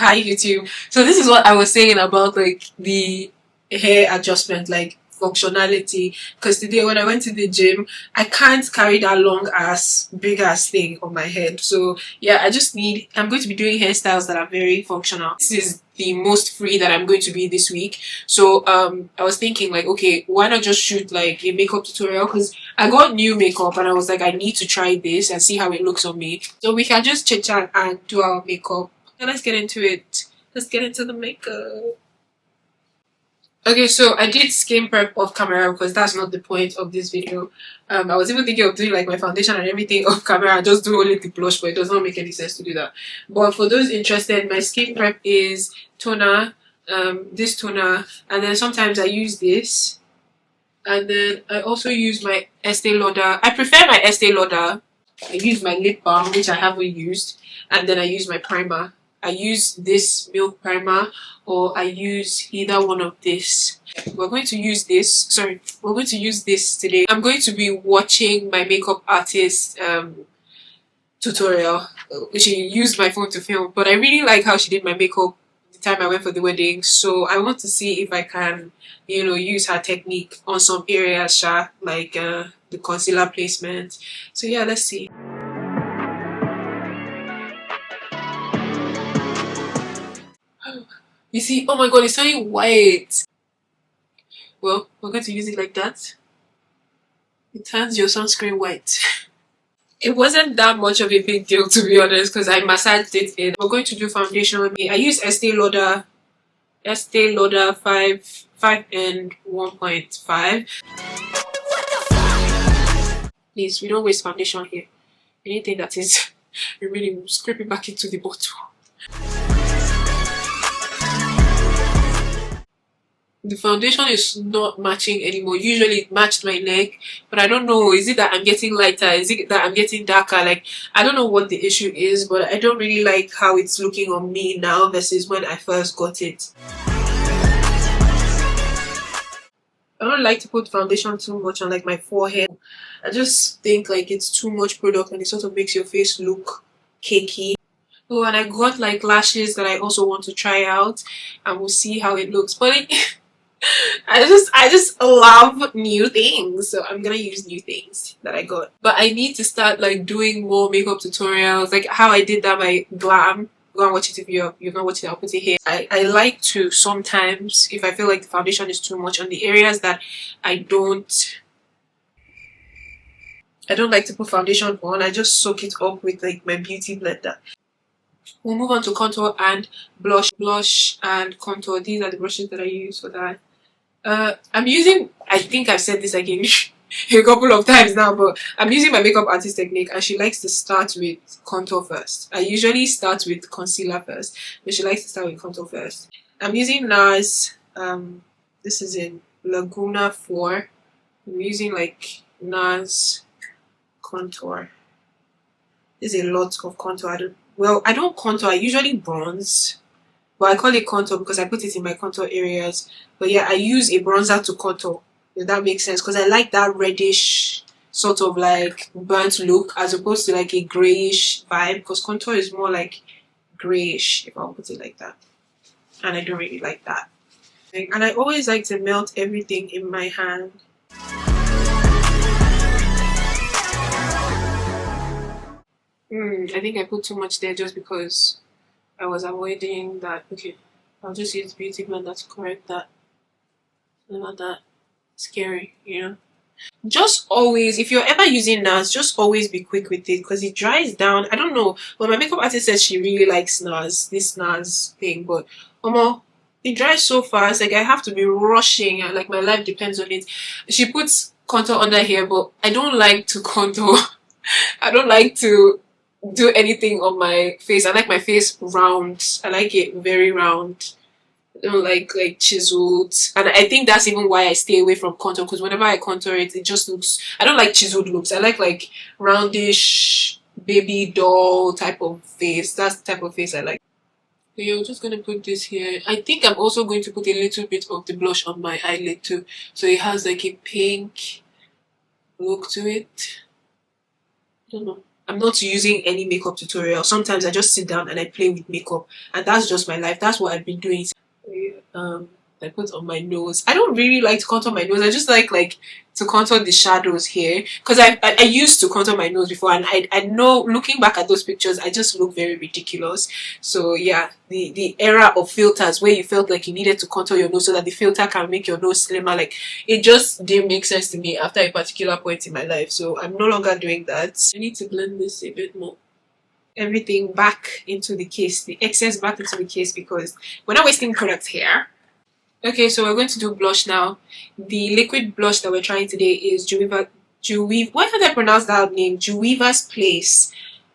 Hi YouTube. So this is what I was saying about like the hair adjustment, like functionality. Because today when I went to the gym, I can't carry that long ass big ass thing on my head. So yeah, I'm going to be doing hairstyles that are very functional. This is the most free that I'm going to be this week. So I was thinking like, okay, why not just shoot like a makeup tutorial? Because I got new makeup and I was like, I need to try this and see how it looks on me. So we can just chit chat and do our makeup. So let's get into it. Let's get into the makeup. Okay, so I did skin prep off camera because that's not the point of this video. I was even thinking of doing like my foundation and everything off camera and just do only the blush, but it does not make any sense to do that. But for those interested, my skin prep is toner, this toner, and then sometimes I use this. And then I also use my Estee Lauder. I prefer my Estee Lauder. I use my lip balm, which I haven't used, and then I use my primer. I use this milk primer or I use either one of this. We're going to use this. We're going to use this today. I'm going to be watching my makeup artist tutorial, which she used my phone to film. But I really like how she did my makeup the time I went for the wedding. So I want to see if I can, you know, use her technique on some areas, like the concealer placement. So yeah, let's see. You see, oh my god, it's turning white. Well, we're going to use it like that. It turns your sunscreen white. It wasn't that much of a big deal, to be honest, because I massaged it in. We're going to do foundation. I use Estee Lauder 5 and 1.5. Please, we don't waste foundation here. Anything that is, we really scrape it back into the bottle. The foundation is not matching anymore. Usually it matched my neck, but I don't know, is it that I'm getting lighter, is it that I'm getting darker? Like, I don't know what the issue is, but I don't really like how it's looking on me now versus when I first got it. I don't like to put foundation too much on like my forehead. I just think like it's too much product and it sort of makes your face look cakey. Oh, and I got like lashes that I also want to try out, and we'll see how it looks. But I just love new things, so I'm gonna use new things that I got. But I need to start like doing more makeup tutorials, like how I did that by Glam. Go and watch it if you've not watched it. I'll put it here. I like to sometimes, if I feel like the foundation is too much on the areas that I don't like to put foundation on, I just soak it up with like my beauty blender. We'll move on to contour and blush. Blush and contour, these are the brushes that I use for that. I'm using, I think I've said this again a couple of times now, but I'm using my makeup artist technique, and she likes to start with contour first. I usually start with concealer first, but she likes to start with contour first. I'm using NARS, this is in Laguna 4. I'm using like NARS contour. There's a lot of contour. I don't contour, I usually bronze. But I call it contour because I put it in my contour areas. But yeah, I use a bronzer to contour, if that makes sense, because I like that reddish sort of like burnt look as opposed to like a grayish vibe, because contour is more like grayish, if I'll put it like that. And I don't really like that. And I always like to melt everything in my hand. I think I put too much there just because I was avoiding that. Okay, I'll just use beauty blender to correct that. Not that scary, you know. Just always, if you're ever using NARS, just always be quick with it because it dries down. I don't know, but my makeup artist says she really likes NARS, this NARS thing, but it dries so fast. Like I have to be rushing, and like my life depends on it. She puts contour under here, but I don't like to contour. I don't like to do anything on my face. I like my face round. I like it very round. I don't like chiseled, and I think that's even why I stay away from contour, because whenever I contour it, it just looks, I don't like chiseled looks. I like roundish baby doll type of face. That's the type of face I like. So yeah, I'm just gonna put this here. I think I'm also going to put a little bit of the blush on my eyelid too, so it has like a pink look to it. I don't know. I'm not using any makeup tutorial. Sometimes I just sit down and I play with makeup, and that's just my life. That's what I've been doing. I put on my nose. I don't really like to contour my nose. I just like to contour the shadows here, because I used to contour my nose before, and I know, looking back at those pictures, I just look very ridiculous. So yeah, the era of filters where you felt like you needed to contour your nose so that the filter can make your nose slimmer, like, it just didn't make sense to me after a particular point in my life. So I'm no longer doing that. I need to blend this a bit more. Everything back into the case, the excess back into the case, because we're not wasting product here. Okay, so we're going to do blush now. The liquid blush that we're trying today is Juvia. Why can't I pronounce that name? Juvia's Place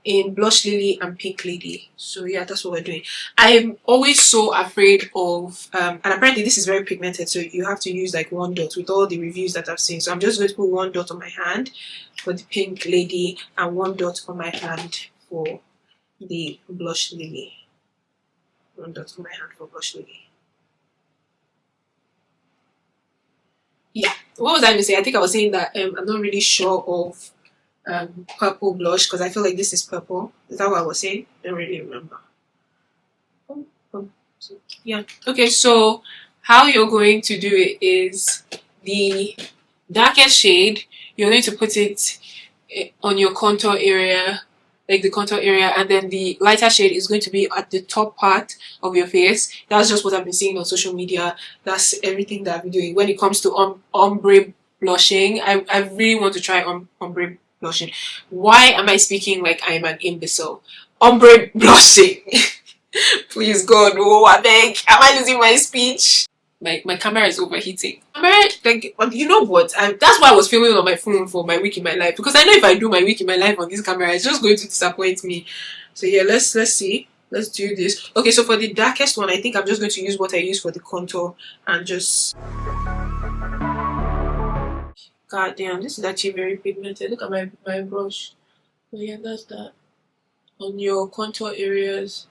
in BlushLilly and PinkLady. So yeah, that's what we're doing. I'm always so afraid of, and apparently this is very pigmented, so you have to use like 1 dot with all the reviews that I've seen. So I'm just going to put 1 dot on my hand for the PinkLady and 1 dot on my hand for the BlushLilly. 1 dot on my hand for BlushLilly. Yeah, what was I going to say? I think I was saying that I'm not really sure of purple blush, because I feel like this is purple. Is that what I was saying? I don't really remember. So, yeah. Okay, so how you're going to do it is the darkest shade, you're going to put it on your contour area, like the contour area, and then the lighter shade is going to be at the top part of your face. That's just what I've been seeing on social media. That's everything that I've been doing. When it comes to ombre blushing, I really want to try ombre blushing. Why am I speaking like I'm an imbecile? Ombre blushing. Please God, oh, I beg. Am I losing my speech? My camera is overheating. Camera, like, you know what? That's why I was filming on my phone for my week in my life, because I know if I do my week in my life on this camera, it's just going to disappoint me. So yeah, let's see. Let's do this. Okay, so for the darkest one, I think I'm just going to use what I use for the contour and just. God damn, this is actually very pigmented. Look at my brush. So yeah, that's that. On your contour areas.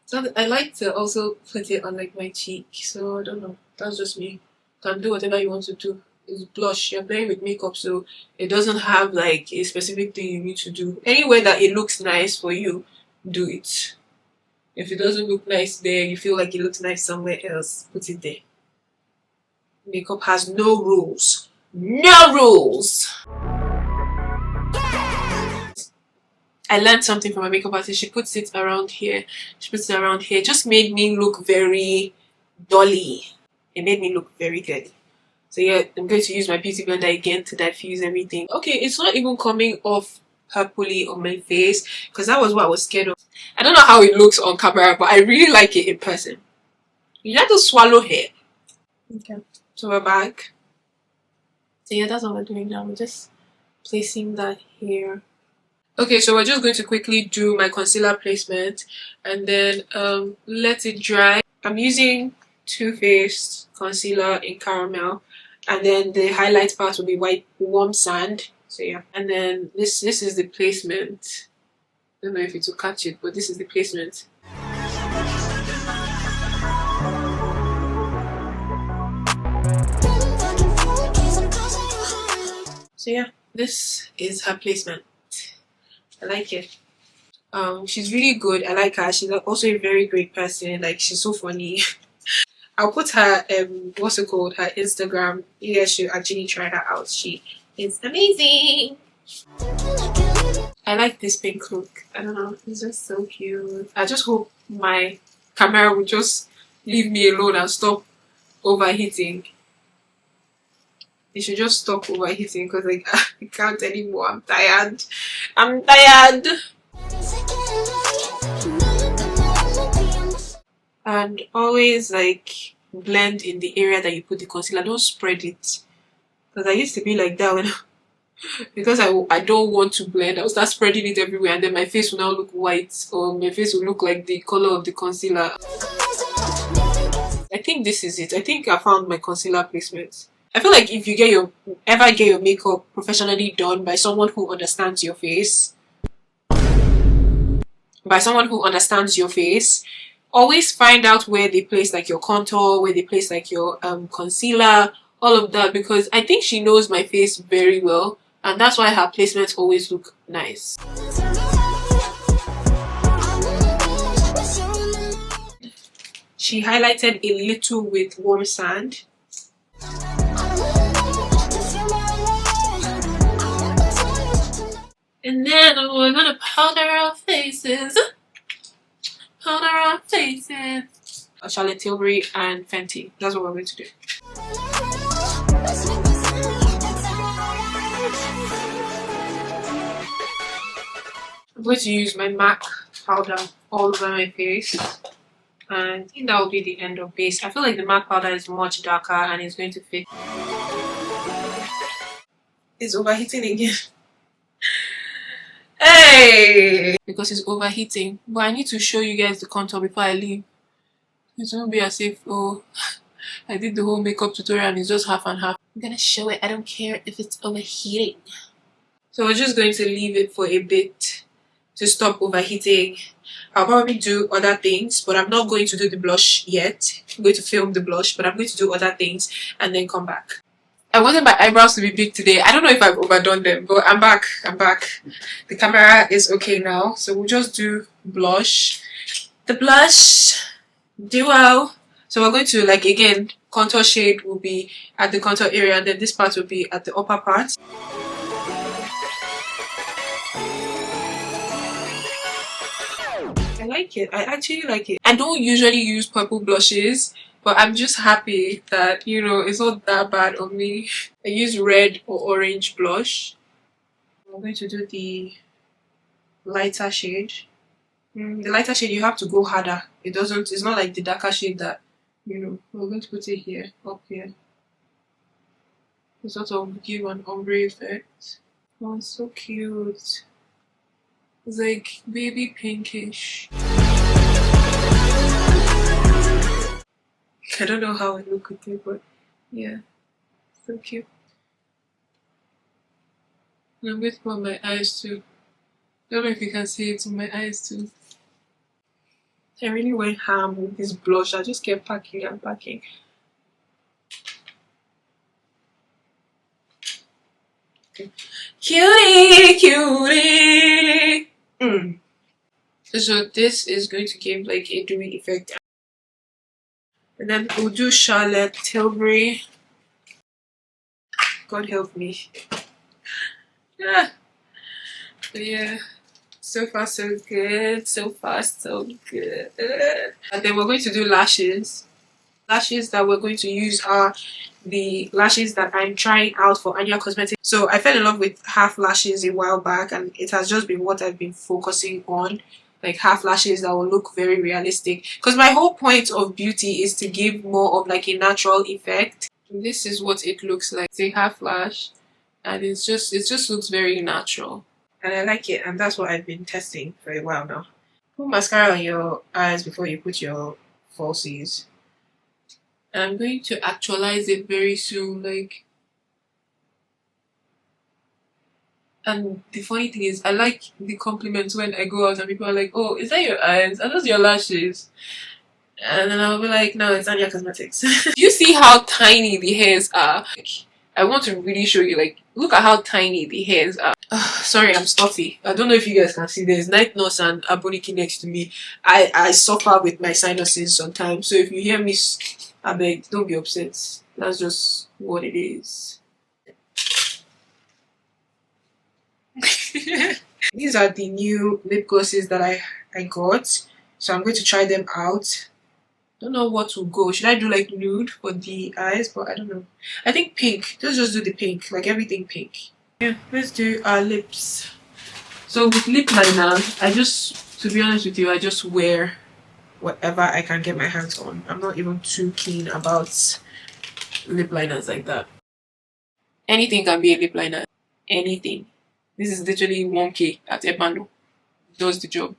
So I like to also put it on like my cheek. So I don't know. That's just me. You can do whatever you want to do. It's blush. You're playing with makeup, so it doesn't have like a specific thing you need to do. Anywhere that it looks nice for you, do it. If it doesn't look nice there, you feel like it looks nice somewhere else, put it there. Makeup has no rules. No rules! I learned something from my makeup artist. She puts it around here. She puts it around here. It just made me look very dolly. It made me look very good. So yeah, I'm going to use my beauty blender again to diffuse everything. Okay, it's not even coming off purpley on my face, because that was what I was scared of. I don't know how it looks on camera, but I really like it in person. You have to swallow hair. Okay, so we're back. So yeah, that's what we're doing now. We're just placing that here. Okay, so we're just going to quickly do my concealer placement and then let it dry. I'm using Too Faced concealer in caramel, and then the highlight part will be white warm sand. So yeah, and then this is the placement. I don't know if it will catch it, but this is the placement. So yeah, this is her placement. I like it. She's really good. I like her. She's also a very great person. Like, she's so funny. I'll put her what's it called, her Instagram. You guys should actually try her out. She is amazing. I like this pink look. I don't know, it's just so cute. I just hope my camera will just leave me alone and stop overheating. It should just stop overheating, because like I can't anymore. I'm tired. I'm tired. And always like blend in the area that you put the concealer. Don't spread it, because I used to be like that when because I don't want to blend. I'll start spreading it everywhere, and then my face will now look white, or my face will look like the color of the concealer. I think this is it. I think I found my concealer placement. I feel like if you ever get your makeup professionally done by someone who understands your face, always find out where they place like your contour, where they place like your concealer, all of that, because I think she knows my face very well, and that's why her placements always look nice. She highlighted a little with warm sand. And then we're gonna powder our faces. Powder our faces. Charlotte Tilbury and Fenty. That's what we're going to do. I'm going to use my MAC powder all over my face. And I think that will be the end of base. I feel like the MAC powder is much darker and it's going to fit. It's overheating again. Hey! Because it's overheating. But I need to show you guys the contour before I leave. It won't be as if, oh, I did the whole makeup tutorial and it's just half and half. I'm gonna show it. I don't care if it's overheating. So we're just going to leave it for a bit to stop overheating. I'll probably do other things, but I'm not going to do the blush yet. I'm going to film the blush, but I'm going to do other things and then come back. I wanted my eyebrows to be big today. I don't know if I've overdone them, but I'm back. The camera is okay now, so we'll just do blush. The blush duo. So we're going to, like, again, contour shade will be at the contour area, and then this part will be at the upper part. I like it. I actually like it. I don't usually use purple blushes, but I'm just happy that, you know, it's not that bad on me. I use red or orange blush. I'm going to do the lighter shade. The lighter shade, you have to go harder. It's not like the darker shade that, you know. We're going to put it here, up here. To sort of give an ombre effect. Oh, it's so cute. It's like baby pinkish. I don't know how it looks with it, but yeah, so cute. And I'm going to put on my eyes too. I don't know if you can see it on my eyes too. I really went ham with this blush. I just kept packing and packing. Okay. Cutie! So this is going to give like a dewy effect. And then we'll do Charlotte Tilbury. God help me. Yeah. But yeah. So far so good. So far so good. And then we're going to do lashes. Lashes that we're going to use are the lashes that I'm trying out for Anya Cosmetics. So I fell in love with half lashes a while back, and it has just been what I've been focusing on. Like half lashes that will look very realistic, because my whole point of beauty is to give more of like a natural effect. This is what it looks like. It's a half lash, and it just looks very natural, and I like it, and that's what I've been testing for a while now. Put mascara on your eyes before you put your falsies. And I'm going to actualize it very soon, like. And the funny thing is, I like the compliments when I go out and people are like, oh, is that your eyes? Are those your lashes? And then I'll be like, no, it's Anya Cosmetics. You see how tiny the hairs are? I want to really show you, like, look at how tiny the hairs are. Sorry, I'm stuffy. I don't know if you guys can see. There's Night Nurse and Aboniki next to me. I suffer with my sinuses sometimes. So if you hear me, I beg, don't be upset. That's just what it is. These are the new lip glosses that I got, so I'm going to try them out. Don't know what will go. Should I do like nude for the eyes? But I don't know. I think pink. Let's just do the pink, like everything pink. Yeah, let's do our lips. So with lip liner, to be honest with you, I just wear whatever I can get my hands on. I'm not even too keen about lip liners like that. Anything can be a lip liner. Anything. This is literally 1K at Ebano. Does the job.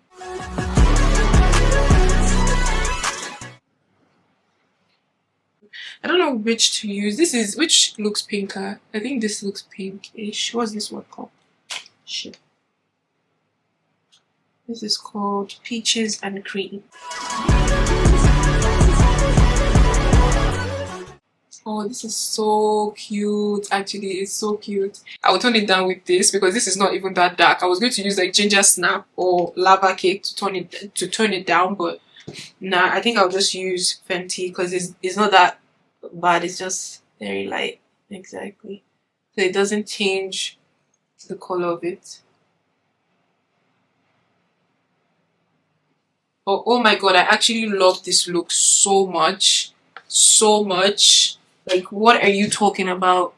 I don't know which to use. Which looks pinker. I think this looks pinkish. What's this one called? Shit. This is called Peaches and Cream. Oh, this is so cute. Actually, it's so cute. I will tone it down with this because this is not even that dark. I was going to use like ginger snap or lava cake to tone it down, but nah, I think I'll just use Fenty because it's not that bad. It's just very light. Exactly. So it doesn't change the color of it. Oh my god, I actually love this look so much. So much. Like, what are you talking about?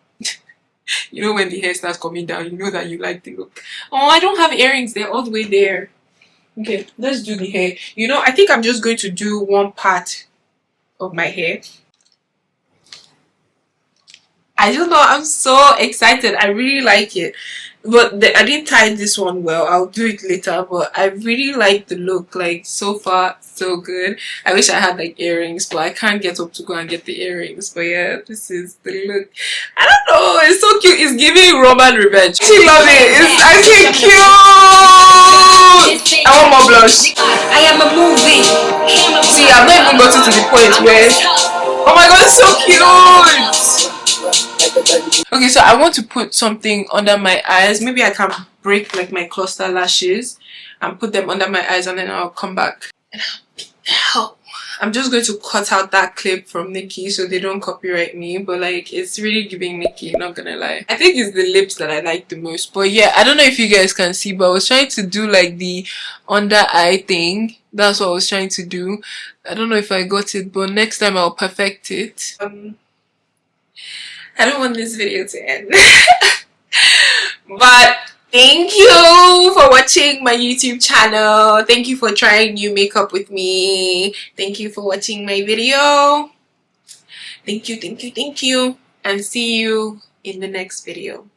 You know when the hair starts coming down, you know that you like the look. Oh, I don't have earrings. They're all the way there. Okay, let's do the hair. You know, I think I'm just going to do one part of my hair. I don't know, I'm so excited. I really like it. But I didn't tie this one well. I'll do it later. But I really like the look. Like, so far, so good. I wish I had like earrings, but I can't get up to go and get the earrings. But yeah, this is the look. I don't know. It's so cute. It's giving Roman revenge. She love it. It's actually cute. I want more blush. I am a movie. See, I've not even gotten to the point where... Oh my god, it's so cute. Okay, so I want to put something under my eyes. Maybe I can break like my cluster lashes and put them under my eyes, and then I'll come back. I'm just going to cut out that clip from Nicki so they don't copyright me, but like it's really giving Nicki, not gonna lie. I think it's the lips that I like the most. But yeah, I don't know if you guys can see, but I was trying to do like the under eye thing. That's what I was trying to do. I don't know if I got it, but next time I'll perfect it. I don't want this video to end. But thank you for watching my YouTube channel. Thank you for trying new makeup with me. Thank you for watching my video. Thank you. And see you in the next video.